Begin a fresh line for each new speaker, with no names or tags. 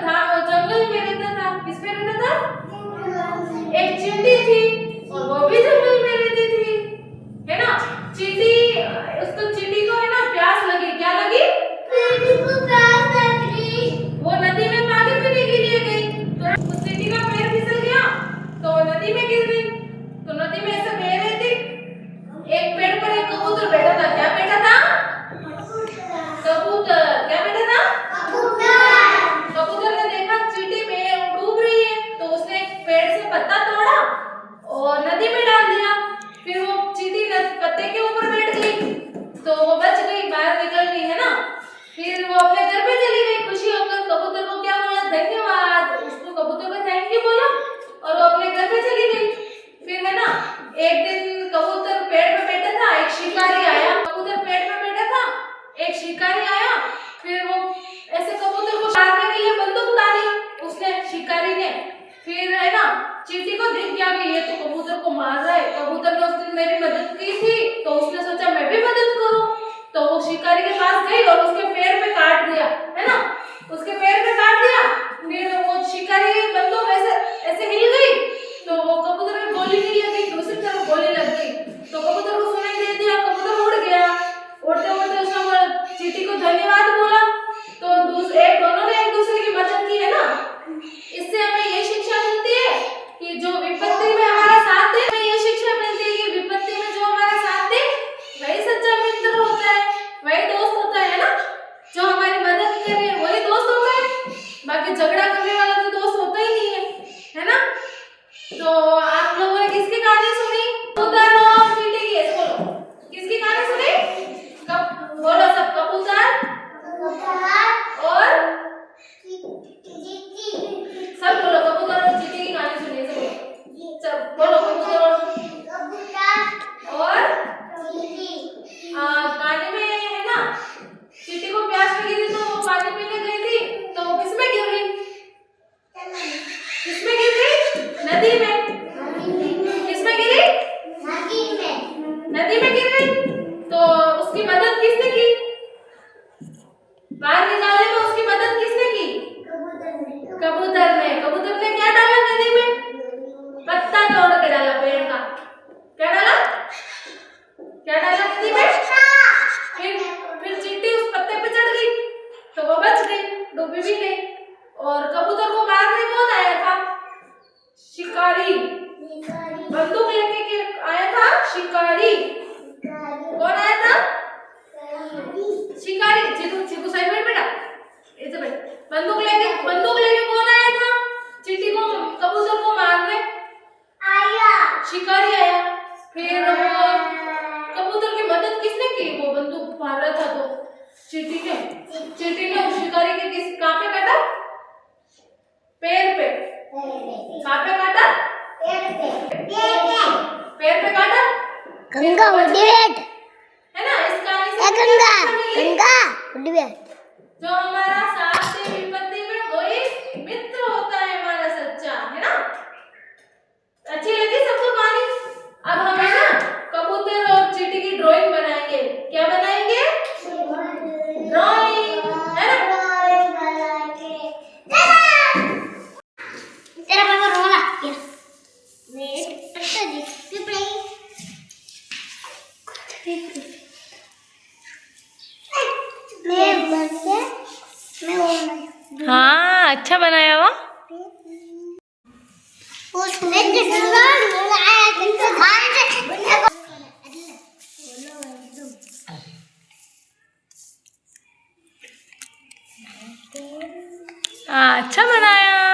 था, वो जंगल में रहता था। किस में रहता था? एक चींटी थी और वो भी जंगल में रहती थी, है ना। चींटी, उसको चींटी को है ना प्यास लगी। क्या लगी? चींटी को प्यास लगी। वो नदी में पानी पीने के लिए गई तो उस चींटी का पैर फिसल गया तो वो नदी में गिर गई। तो नदी में ऐसे बह रही थी, एक पेड़ पर एक कबूतर बैठा था। क्या बैठा था? कबूतर। क्या बैठा था? कबूतर। कबूतर ने देखा चींटी में डूब रही है तो उसने एक पेड़ से पत्ता तोड़ा और नदी में डाल दिया। फिर वो चींटी पत्ते के ऊपर बैठ गई तो वो बच गई, बाहर निकल गई, है ना। फिर वो अपने घर पे चली गई खुशी होकर। कबूतर को क्या बोला? धन्यवाद। उसको कबूतर को थैंक यू बोला और वो अपने घर पे चली गई। फिर है ना, एक दिन कबूतर पेड़ पे बैठा था, एक शिकारी आया। कबूतर पेड़ पे बैठा था, एक शिकारी आया। फिर वो ऐसे कबूतर को मारने के लिए बंदूक उतारी उसने, शिकारी ने। फिर है ना, चींटी को दिख गया कि ये तो कबूतर को मार रहा है। कबूतर ने उस दिन मेरी मदद की थी तो उसने सोचा मैं भी मदद करूं। तो वो शिकारी के पास गई और उसके पैर पे काट दिया, है ना। उसके पैर पे काट दिया। फिर वो शिकारी की बंदूक ऐसे ऐसे हिल गई तो वो कबूतर में गोली नहीं लगी, दूसरी तरफ गोली लग गई। तो कबूतर को सुनाई दे दिया, कबूतर उड़ गया। उड़ते उड़ते उसने चींटी को धन्यवाद बोला। तो दोनों ने एक दूसरे की मदद की, है ना। इससे हमें ये शिक्षा मिलती है कि जो विपत्ति में हमारा साथ दे, हमें ये शिक्षा मिलती है कि विपत्ति में जो हमारा साथ दे वही सच्चा मित्र होता है, वही दोस्त होता है ना। जो हमारी मदद करे वही दोस्त होता है, बाकी झगड़ा करने वाला तो दोस्त होता ही नहीं है ना। तो आप लोगों ने किसकी कहानी सुनी? कबूतर और चींटी की। ऐसे बोलो, किसकी कहानी सुनी? बोलो सब, कबूतर और सब बोलो, कबूतर और चींटी की कहानी सुनी। ऐसे बोलो, सब बोलो, कबूतर और पानी में, है ना, चींटी को प्यास लगी थी तो वो पानी पीने गई थी तो वो किसमें गिर गई? किसमें गिर गई? नदी में। किसमें गिरी? नदी में गिर गई। तो उसकी मदद किसने की? बाहर निकालने में उसकी मदद किसने की? कबूतर ने। कबूतर ने क्या डाला नदी में? पत्ता तोड़ के डाला पेड़ का। क्या डाला? क्या डाला नदी में? फिर चींटी उस पत्ते पे चढ़ गई तो वो बच गई, डूबी भी नहीं। और कबूतर को मारने कौन आया था? शिकारी। बंदूक लेके के आया था शिकारी। कौन आया था? शिकारी। चीकू साइड में बेटा, इधर बैठ। बंदूक लेके कौन आया था? चींटी को, कबूतर को मारने आया शिकारी आया। फिर वो कबूतर की मदद किसने की? वो बंदूक मार रहा था तो चींटी ने उस शिकारी के किस कहां पे काटा? पैर पे। कहां पे काटा? पैर पे काटा।
गंगा उड़ीवेट,
है ना। इस कहानी से
गंगा उड़ीवेट।
जो हमारा साथ दे विपत्ति में वही मित्र होता है हमारा सच्चा, है ना। अच्छी लगी सबको कहानी? अब हम है ना कबूतर और चींटी की ड्राइंग बनाएंगे। क्या बनाएंगे? ड्राइंग, है ना।
तेरा पापा रोना क्या? वेट अच्छा जी
हाँ, अच्छा बनाया वो। हाँ, अच्छा बनाया।